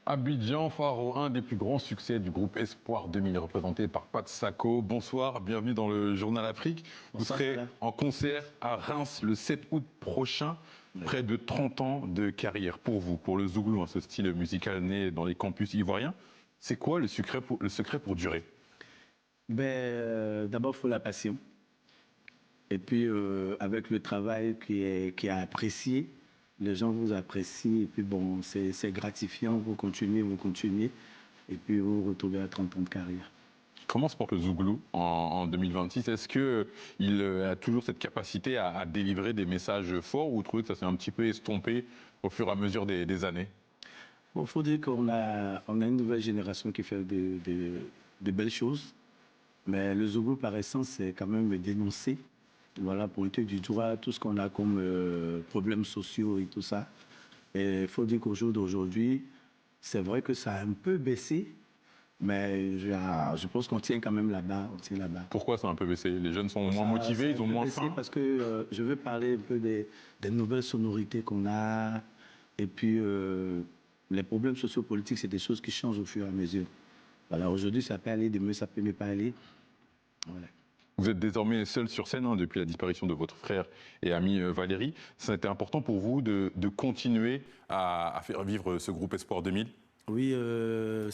Abidjan, Phare, un des plus grands succès du groupe Espoir 2000, représenté par Pat Sako. Bonsoir, bienvenue dans le Journal Afrique. Vous serez en concert à Reims le 7 août prochain. Près de 30 ans de carrière pour vous, pour le Zouglou, ce style musical né dans les campus ivoiriens. C'est quoi le secret pour durer? D'abord, il faut la passion. Et puis, avec le travail qui est apprécié, les gens vous apprécient. Et puis, bon, c'est gratifiant. Vous continuez. Et puis, vous vous retrouvez à 30 ans de carrière. Comment se porte le Zouglou en 2026? Est-ce qu'il a toujours cette capacité à délivrer des messages forts, ou vous trouvez que ça s'est un petit peu estompé au fur et à mesure des années? Bon, il faut dire qu'on a une nouvelle génération qui fait de belles choses. Mais le Zouglou, par essence, c'est quand même dénoncer. Voilà, pointer du doigt tout ce qu'on a comme problèmes sociaux et tout ça. Et il faut dire qu'au jour d'aujourd'hui, c'est vrai que ça a un peu baissé, mais je pense qu'on tient quand même là-bas. Pourquoi ça a un peu baissé? Les jeunes sont moins motivés, ils ont moins faim? Parce que je veux parler un peu des nouvelles sonorités qu'on a. Et puis, les problèmes sociopolitiques, c'est des choses qui changent au fur et à mesure. Voilà, aujourd'hui, ça peut aller, demain, ça peut ne pas aller. Voilà. Vous êtes désormais seul sur scène depuis la disparition de votre frère et ami Valérie. Ça a été important pour vous de continuer à faire vivre ce groupe Espoir 2000? Oui, on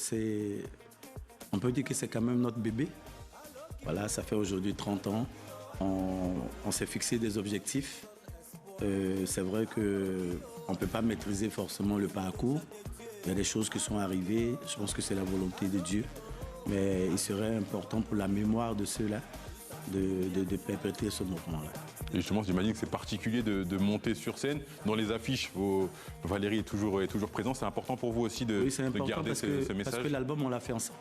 peut dire que c'est quand même notre bébé. Voilà, ça fait aujourd'hui 30 ans. On s'est fixé des objectifs. C'est vrai qu'on ne peut pas maîtriser forcément le parcours. Il y a des choses qui sont arrivées. Je pense que c'est la volonté de Dieu. Mais il serait important pour la mémoire de ceux-là de perpétuer ce mouvement-là. Et justement, j'imagine que c'est particulier de monter sur scène. Dans les affiches, Valérie est toujours présente. C'est important pour vous aussi de garder ce message? Parce que l'album, on l'a fait ensemble.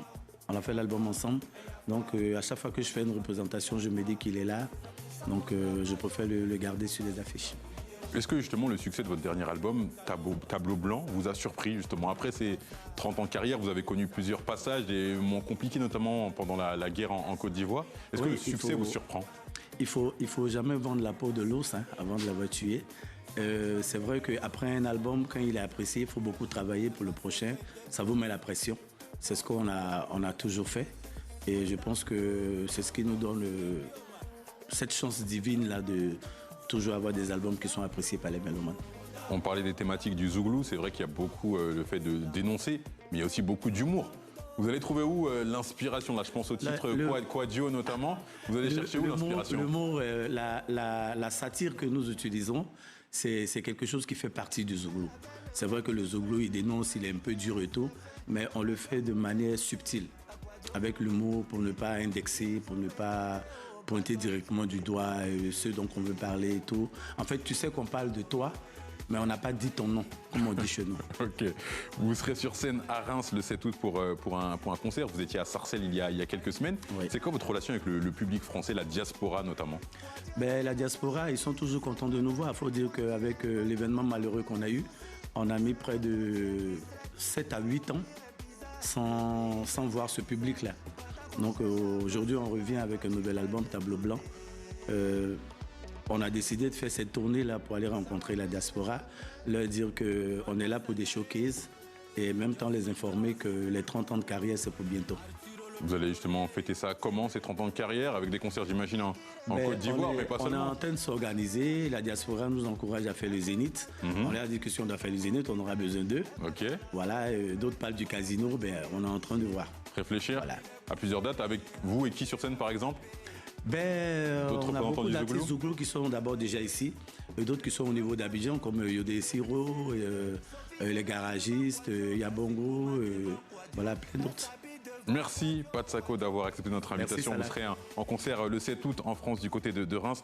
On a fait l'album ensemble. Donc, à chaque fois que je fais une représentation, je me dis qu'il est là. Donc, je préfère le garder sur les affiches. Est-ce que justement le succès de votre dernier album, Tableau Blanc, vous a surpris justement? Après ces 30 ans de carrière, vous avez connu plusieurs passages, des moments compliqués, notamment pendant la guerre en Côte d'Ivoire. Est-ce que le succès vous surprend? Il faut jamais vendre la peau de l'ours avant de l'avoir tué. C'est vrai qu'après un album, quand il est apprécié, il faut beaucoup travailler pour le prochain. Ça vous met la pression. C'est ce qu'on a toujours fait. Et je pense que c'est ce qui nous donne cette chance divine-là de toujours avoir des albums qui sont appréciés par les mélomanes. On parlait des thématiques du Zouglou. C'est vrai qu'il y a beaucoup le fait de dénoncer, mais il y a aussi beaucoup d'humour. Vous allez trouver où l'inspiration? Là, je pense au titre Quadio notamment. Vous allez chercher où l'inspiration? L'humour, la satire que nous utilisons, c'est quelque chose qui fait partie du Zouglou. C'est vrai que le Zouglou, il dénonce, il est un peu dur et tout, mais on le fait de manière subtile, avec l'humour, pour ne pas indexer, pour ne pas pointer directement du doigt ceux dont on veut parler et tout. En fait, tu sais qu'on parle de toi, mais on n'a pas dit ton nom, comme on dit chez nous. Ok. Vous serez sur scène à Reims le 7 août pour un concert. Vous étiez à Sarcelles il y a quelques semaines. Oui. C'est quoi votre relation avec le public français, la diaspora notamment? La diaspora, ils sont toujours contents de nous voir. Il faut dire qu'avec l'événement malheureux qu'on a eu, on a mis près de 7 à 8 ans sans voir ce public-là. Donc aujourd'hui, on revient avec un nouvel album, Tableau Blanc. On a décidé de faire cette tournée-là pour aller rencontrer la diaspora, leur dire qu'on est là pour des showcases et en même temps les informer que les 30 ans de carrière, c'est pour bientôt. Vous allez justement fêter ça comment, ces 30 ans de carrière, avec des concerts, j'imagine, en Côte d'Ivoire, mais pas seulement? On est en train de s'organiser. La diaspora nous encourage à faire le Zénith. On leur a dit que si on doit faire le Zénith, on aura besoin d'eux. Ok. Voilà, d'autres parlent du casino, on est en train de voir. Réfléchir à plusieurs dates, avec vous et qui sur scène par exemple? On a beaucoup d'artistes Zouglou qui sont d'abord déjà ici, et d'autres qui sont au niveau d'Abidjan, comme Yodé Siro, les garagistes, Yabongo, voilà, plein d'autres. Merci Pat Sako d'avoir accepté notre invitation. Vous serez en concert le 7 août en France du côté de Reims.